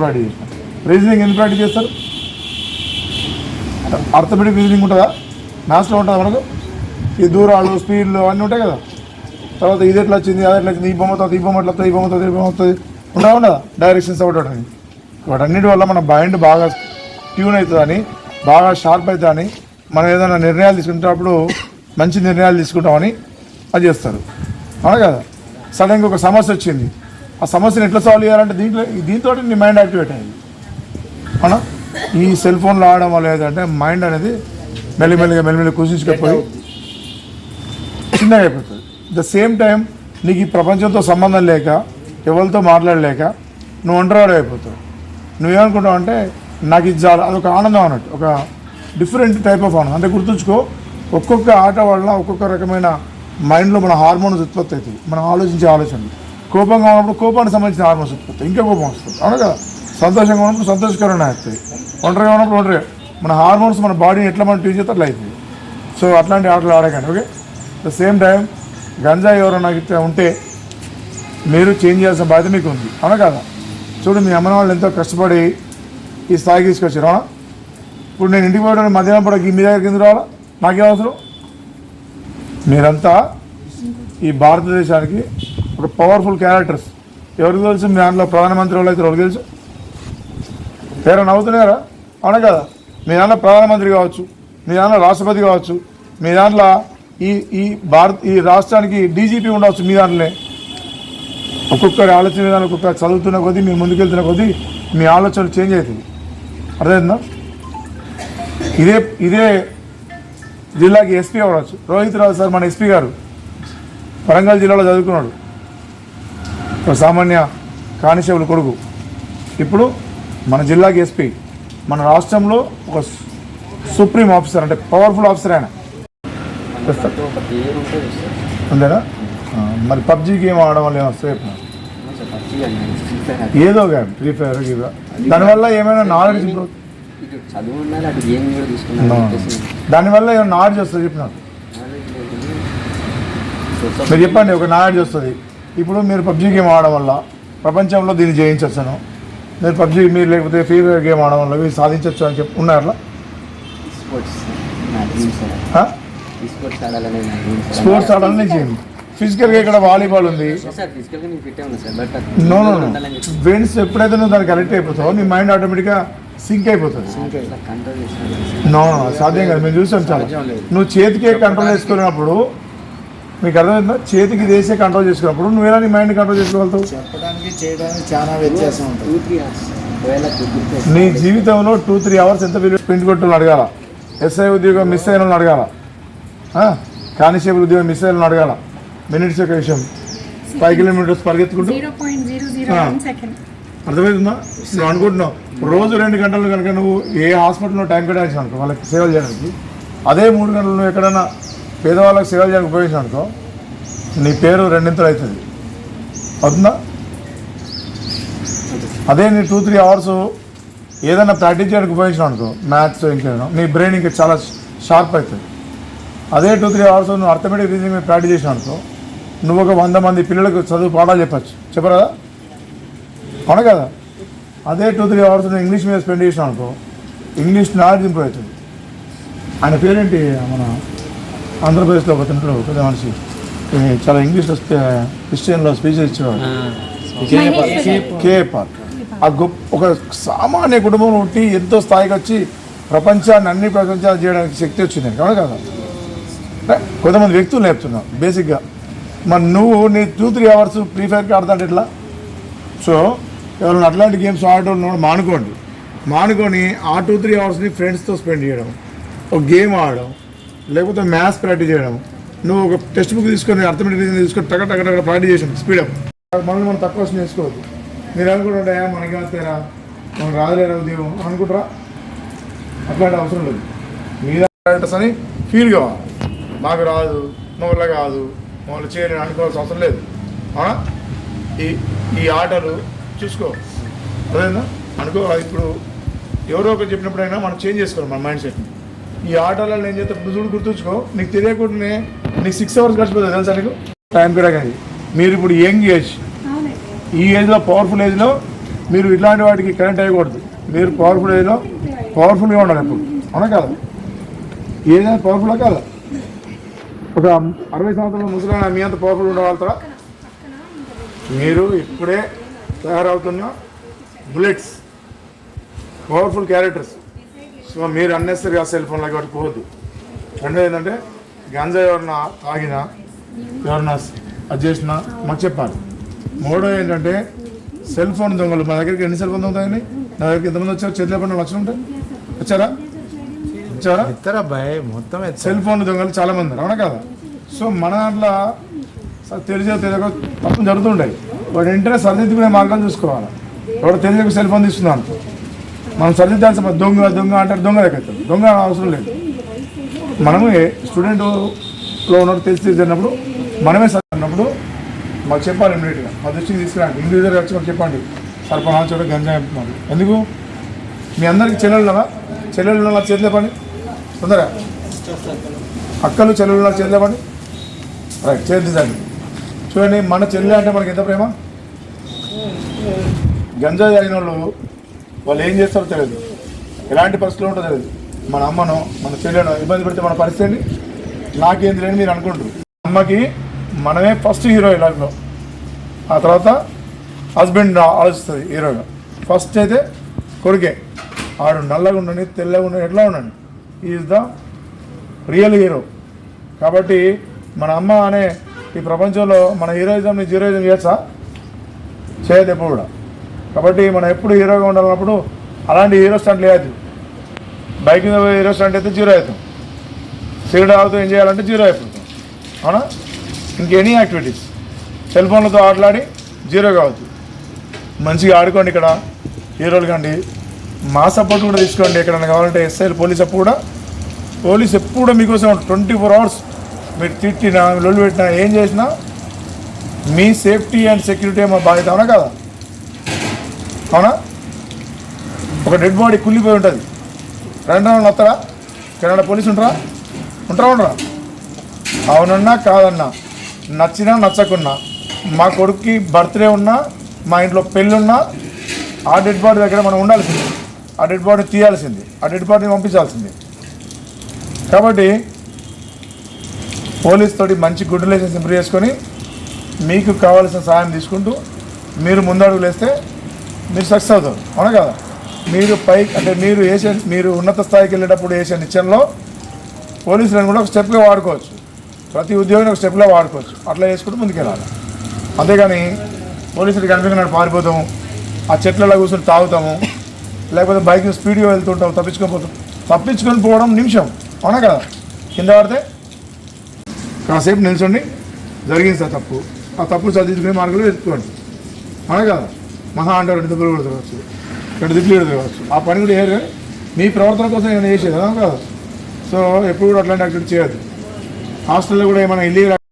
Practice చేసిన. Reasoning ఎందుకు practice చేస్తారు? అర్థమెటిక్ రీజనింగ్ ఉంటుందా? మ్యాథ్స్లో ఉంటుందా మనకు? ఈ దూరాలు స్పీడ్లు అన్నీ ఉంటాయి కదా. తర్వాత ఇది ఎట్లా వచ్చింది, అది ఎట్లా వచ్చింది, ఈ బొమ్మతో ఈ బొమ్మ ఎట్లా వస్తుంది, ఈ బొమ్మతో ఈ బొమ్మ వస్తుంది, ఉండదా డైరెక్షన్స్ ఒకటి. వాటన్నిటి వల్ల మన మైండ్ బాగా ట్యూన్ అవుతుందని, బాగా షార్ప్ అవుతుందని, మనం ఏదైనా నిర్ణయాలు తీసుకునేటప్పుడు మంచి నిర్ణయాలు తీసుకుంటామని అది చేస్తారు. అవునా కదా? సడన్గా ఒక సమస్య వచ్చింది, ఆ సమస్యను ఎట్లా సాల్వ్ చేయాలంటే దీంతో నీ మైండ్ యాక్టివేట్ అయ్యింది. అవునా? ఈ సెల్ ఫోన్లో ఆడడం వల్ల ఏంటంటే మైండ్ అనేది మెల్లిమెల్లిగా కుసించుకపోయి చిన్నగా అయిపోతుంది. ద సేమ్ టైం నీకు ఈ ప్రపంచంతో సంబంధం లేక, ఎవరితో మాట్లాడలేక నువ్వు ఒంటరివాడు అయిపోతావు. నువ్వేమనుకుంటావు అంటే నాకు ఇది చాలా, అదొక ఆనందం అన్నట్టు, ఒక డిఫరెంట్ టైప్ ఆఫ్ ఆనందం. అంటే గుర్తుంచుకో, ఒక్కొక్క ఆట వల్ల ఒక్కొక్క రకమైన మైండ్లో మన హార్మోన్స్ ఉత్పత్తి అవుతుంది. మనం ఆలోచించే ఆలోచనలు. కోపంగా ఉన్నప్పుడు కోపానికి సంబంధించిన హార్మోన్స్ ఉత్పత్తి, ఇంకా కోపం వస్తుంది. అవును కదా? సంతోషంగా ఉన్నప్పుడు సంతోషకరమైన అవుతుంది. ఒంటరిగా ఉన్నప్పుడు ఒంటరిగా. మన హార్మోన్స్ మన బాడీని ఎట్లా మనం ట్యూన్ చేస్తే అట్లా అవుతుంది. సో అట్లాంటి ఆటలు ఆడకండి. ఓకే? ద సేమ్ టైం గంజా ఎవరైనా ఉంటే మీరు చేంజ్ చేయాల్సిన బాధ్యత మీకు ఉంది. అవునా కదా? చూడు, మీ అమ్మ వాళ్ళు ఎంతో కష్టపడి ఈ స్థాయికి తీసుకొచ్చారు. అవునా? ఇప్పుడు నేను ఇంటికి పోయడానికి మధ్యాహ్నం పూట మీ దగ్గరికి ఎందుకు రావాలా? నాకేం అవసరం? మీరంతా ఈ భారతదేశానికి ఒక పవర్ఫుల్ క్యారెక్టర్స్. ఎవరికి తెలుసు? మీ దాంట్లో ప్రధానమంత్రి వాళ్ళు అయితే ఎవరికి తెలుసు? పేరు నవ్వుతున్నారా? అవునా కదా? మీ దాంట్లో ప్రధానమంత్రి కావచ్చు, మీ దాంట్లో రాష్ట్రపతి కావచ్చు, మీ దాంట్లో ఈ రాష్ట్రానికి డీజీపీ ఉండవచ్చు. మీ దాంట్లోనే ఒక్కొక్కరి ఆలోచన విధానం, ఒక్కొక్క చదువుతున్న కొద్దీ, మీరు ముందుకెళ్తున్న కొద్దీ మీ ఆలోచనలు చేంజ్ అవుతుంది. అర్థమైందా? ఇదే జిల్లాకి ఎస్పీ అవ్వచ్చు. రోహిత్ రావు సార్ మన ఎస్పీ గారు వరంగల్ జిల్లాలో చదువుకున్నాడు. ఒక సామాన్య కానిస్టేబుల్ కొడుకు. ఇప్పుడు మన జిల్లాకి ఎస్పీ, మన రాష్ట్రంలో ఒక సుప్రీం ఆఫీసర్, అంటే పవర్ఫుల్ ఆఫీసర్ ఆయన. అంతేనా? మరి పబ్జీ గేమ్ ఆడడం వల్ల ఏమొస్తాయి? ఏదో గేమ్, ఫ్రీ ఫైర్, దానివల్ల ఏమైనా నాలెడ్జ్ ఇంప్రూవ్, దానివల్ల ఏమైనా నాలెడ్జ్ వస్తుంది? చెప్పినారు మీరు చెప్పండి. ఒక నాలెడ్జ్ వస్తుంది. ఇప్పుడు మీరు పబ్జీ గేమ్ ఆడడం వల్ల ప్రపంచంలో దీన్ని జయించవచ్చును, మీరు లేకపోతే ఫ్రీ ఫైర్ గేమ్ ఆడడం వల్ల మీరు సాధించవచ్చు అని చెప్పి ఉన్నారు. అట్లా స్పోర్ట్స్ ఆడాలని చేయండి. ఫిజికల్గా ఇక్కడ వాలీబాల్ ఉంది. నో వెన్స్ ఎప్పుడైతే నువ్వు దానికి కనెక్ట్ అయిపోతావు, నీ మైండ్ ఆటోమేటిక్గా సింక్ అయిపోతుంది. నో సాధ్యం కాదు. మేము చూసాం చాలా. నువ్వు చేతికే కంట్రోల్ చేసుకున్నప్పుడు, మీకు అర్థమైందా? చేతికి దేశే కంట్రోల్ చేసుకున్నప్పుడు నువ్వు ఎలా నీ మైండ్ కంట్రోల్ చేసుకోగలుగుతావు? చెప్పడానికి చేయడానికి చాలా వ్యత్యాసం ఉంటుంది. నీ జీవితంలో 2-3 అవర్స్ ఎంత స్పెండ్ కొట్టాలని అడగాల. ఎస్ఐ ఉద్యోగం మిస్ అయిన వాళ్ళని అడగాల. కానిస్టేబుల్ ఉద్యోగం మిస్ అయిన వాళ్ళని అడగాల. మినిట్స్ యొక్క విషయం 5 కిలోమీటర్స్ పరిగెత్తుకుంటూ. అర్థమవుతుందా? నువ్వు అనుకుంటున్నావు రోజు 2 గంటలు కనుక నువ్వు ఏ హాస్పిటల్లో టైం కేటాయించావు అనుకో వాళ్ళకి సేవలు చేయడానికి, అదే 3 గంటలు నువ్వు ఎక్కడైనా పేదవాళ్ళకి సేవలు చేయడానికి ఉపయోగించావు అనుకో, నీ పేరు 2 అవుతుంది. అవుతుందా? అదే నీ 2-3 అవర్స్ ఏదైనా ప్రాక్టీస్ చేయడానికి ఉపయోగించావు అనుకో, మ్యాథ్స్ ఇంకేదో, నీ బ్రెయిన్ ఇంకా చాలా షార్ప్ అవుతుంది. అదే 2-3 అవర్స్ నువ్వు అర్థమెటిక్ రీజనింగ్ మీద ప్రాక్టీస్ చేసినావు అనుకో, నువ్వు ఒక 100 మంది పిల్లలకు చదువు పాఠాలు చెప్పచ్చు. చెప్పరా? అవును కదా? అదే 2-3 అవర్స్ నువ్వు ఇంగ్లీష్ మీద స్పెండ్ చేసినావు అనుకో, ఇంగ్లీష్ నాలెడ్జ్ ఇంప్రూవ్ అవుతుంది. ఆయన పేరేంటి? మన ఆంధ్రప్రదేశ్లో ఒక తింటాడు పెద్ద మనిషి, చాలా ఇంగ్లీష్లో క్రిస్టియన్లో స్పీచెస్ ఇచ్చేవాడు. కేపాల్. ఆ ఒక సామాన్య కుటుంబం ఉండి ఎంతో స్థాయికి వచ్చి అన్ని ప్రపంచాలు చేయడానికి శక్తి వచ్చింది. అవును కదా? కొంతమంది వ్యక్తులు నేర్పుతున్నావు బేసిక్గా. మరి నువ్వు నీ 2-3 అవర్స్ ఫ్రీ ఫైర్కి ఆడుతుంటే ఎట్లా? సో ఎవరైనా అట్లాంటి గేమ్స్ ఆడటం మానుకొని ఆ 2-3 అవర్స్ని ఫ్రెండ్స్తో స్పెండ్ చేయడం, ఒక గేమ్ ఆడడం, లేకపోతే మ్యాథ్స్ ప్రాక్టీస్ చేయడం. నువ్వు ఒక టెక్స్ట్ బుక్ తీసుకొని అర్థమెటిక్ రీజనింగ్ తీసుకొని టక ప్రాక్టీస్ చేసాం స్పీడప్. మనల్ని మనం తక్కువ నేర్చుకోవద్దు. మీరు అనుకుంటుంటే మనకి వస్తారా, మనం రాదులేరా ఉద్యోగం అనుకుంటారా? అట్లాంటి అవసరం లేదు. మీద క్యారెక్టర్స్ అని ఫీల్ కావాలి. మాకు రాదు, మా వల్ల కాదు, మా వాళ్ళు చేయలేని అనుకోవాల్సిన అవసరం లేదు. అవునా? ఈ ఆటలు చూసుకో, అదేనా అనుకో. ఇప్పుడు ఎవరో ఒకరు చెప్పినప్పుడైనా మనం చేంజ్ చేసుకోవాలి మన మైండ్ సెట్ని. ఈ ఆటలలో ఏం చేస్తే నువ్వు చూడు, గుర్తుంచుకో, నీకు తెలియకుండానే నీకు 6 అవర్స్ గడిచిపోతుంది తెలుసా నీకు టైం పీరియడ్. కానీ మీరు ఇప్పుడు యంగ్ ఏజ్, ఈ ఏజ్లో పవర్ఫుల్ ఏజ్లో మీరు ఇట్లాంటి వాటికి కరెంట్ అయ్యకూడదు. మీరు పవర్ఫుల్ ఏదో పవర్ఫుల్గా ఉండాలి ఎప్పుడు, అవునా కదా? ఏదైనా పవర్ఫుల్గా కాదా? ఒక 60 సంవత్సరాల ముసలి మీ అంత పవర్ఫుల్ ఉండగలుగుతారా? మీరు ఇప్పుడే తయారవుతున్న బుల్లెట్స్, పవర్ఫుల్ క్యారెక్టర్స్. సో మీరు అన్నెసరిగా సెల్ ఫోన్లకి వాటికి పోవద్దు. రెండోది ఏంటంటే గంజా ఎవరన్నా తాగినా ఎవరన్నా అది చేసినా మాకు చెప్పాలి. మూడో ఏంటంటే సెల్ ఫోన్ దొంగలు. మా దగ్గరికి ఎన్ని సెల్ ఫోన్ దొంగతాయని నా దగ్గరికి ఎంతమంది వచ్చారు? చేతిలో పడిన లక్షలు ఉంటాయి. వచ్చారా? మొత్తం సెల్ ఫోన్ దొంగలు చాలా మంది ఉన్నారు, అవునా కదా? సో మన దాంట్లో తెలియక తప్పులు జరుగుతుంటాయి. వాడు వెంటనే సరిదిద్దుకునే మార్గాలు చూసుకోవాలి. ఎవడో తెలియక సెల్ ఫోన్ తీసుకున్నాను మనం సరిదిద్దాల్సిన దొంగ దొంగ అంటారు. దొంగ దగ్గర దొంగ అవసరం లేదు. మనము స్టూడెంట్లో ఉన్నట్టు తెలిసి జరిగినప్పుడు మనమే సరినప్పుడు మాకు చెప్పాలి. ఇమీడియట్గా మా దృష్టికి తీసుకురండి. ఇండివిజువల్గా వచ్చి మాకు చెప్పండి, సార్ పలానా చోట గంజా చెప్తున్నారు. ఎందుకు మీ అందరికి చెల్లెళ్ళు చేతిలో పని తొందరగా, అక్కలు చెల్లెళ్ళు చేతిలో పని రైట్ చేద్దండి. చూడండి, మన చెల్లె అంటే మనకి ఎంత ప్రేమ. గంజా తాగిన వాళ్ళు ఏం చేస్తారో తెలియదు, ఎలాంటి పరిస్థితులు ఉంటుందో తెలియదు. మన అమ్మను మన చెల్లెను ఇబ్బంది పెడితే మన పరిస్థితి నాకేంది లేని మీరు అనుకుంటారు. అమ్మకి మనమే ఫస్ట్ హీరో లైఫ్లో, ఆ తర్వాత హస్బెండ్ ఆలోచిస్తుంది హీరోగా. ఫస్ట్ అయితే కొడుకే. ఆడు నల్లగా ఉండండి, తెల్లగా ఉండండి, ఎట్లా ఉండండి, ఈజ్ ద రియల్ హీరో. కాబట్టి మన అమ్మ అనే ఈ ప్రపంచంలో మన హీరోయిజంని జీరోయిజం చేయొచ్చా? చేయదు ఎప్పుడు కూడా. కాబట్టి మనం ఎప్పుడు హీరోగా ఉండాలన్నప్పుడు అలాంటి హీరో స్టంట్ లేదు. బైక్ మీద హీరో స్టంట్ అయితే జీరో అవుతాం. సిగరెట్ తాగుతూ ఏం చేయాలంటే జీరో అయిపోతాం, అవునా? ఇంకెనీ యాక్టివిటీస్ సెల్ ఫోన్లతో ఆటలాడి జీరో కావచ్చు. మంచిగా ఆడుకోండి. ఇక్కడ హీరోలు కండి, మా సపోర్ట్ కూడా తీసుకోండి. ఎక్కడైనా కావాలంటే ఎస్ఐలు పోలీస్ ఎప్పుడు కూడా మీకోసం 24 hours. మీరు తిట్టినా లొల్లు పెట్టినా ఏం చేసినా మీ సేఫ్టీ అండ్ సెక్యూరిటీ మా బాధ్యత, అవునా కదా? అవునా? ఒక డెడ్ బాడీ కుళ్ళిపోయి ఉంటుంది, రెండు వస్తారా? కెనడా పోలీసు ఉంటారా? అవునన్నా కాదన్నా, నచ్చినా నచ్చకున్నా, మా కొడుక్కి బర్త్డే ఉన్నా, మా ఇంట్లో పెళ్ళి ఉన్నా, ఆ డెడ్ బాడీ దగ్గర మనం ఉండాల్సింది, ఆ డెడ్ బాడీ తీయాల్సింది, ఆ డెడ్ బాడీని పంపించాల్సింది. కాబట్టి పోలీస్ తోటి మంచి గుడ్ రిలేషన్స్ ఇంప్రూవ్ చేసుకొని మీకు కావాల్సిన సహాయం తీసుకుంటూ మీరు ముందడుగులు వేస్తే మీరు సక్సెస్ అవుతారు, అవునా కదా? మీరు అంటే మీరు ఉన్నత స్థాయికి వెళ్ళేటప్పుడు వేసే నిత్యంలో పోలీసులను కూడా ఒక స్టెప్గా వాడుకోవచ్చు. ప్రతి ఉద్యోగిని ఒక స్టెప్లో వాడుకోవచ్చు. అట్లా చేసుకుంటూ ముందుకెళ్ళాలి. అంతేగాని పోలీసులు కనిపించినట్టు పారిపోతాము, ఆ చెట్లలో కూర్చొని తాగుతాము, లేకపోతే బైక్ స్పీడ్గా వెళ్తుంటాం, తప్పించుకొని పోవడం నిమిషం, అవునా కదా? కింద పడితే కాసేపు నిల్చోండి, జరిగింది సార్ తప్పు, ఆ తప్పు చదివించుకునే మార్గంలో వెతుక్కోండి, అవునా కదా? మహా అంటే 2 దెబ్బలు కూడా తిరగచ్చు, 2 తిట్లు కూడా తిరగచ్చు. ఆ పని కూడా చేయరు, కానీ మీ ప్రవర్తన కోసం నేను చేసేది, అవునా కదా? సో ఎప్పుడు కూడా అట్లాంటి యాక్టివిటీ చేయొద్దు. హాస్టల్లో కూడా ఏమైనా ఇల్లీగల్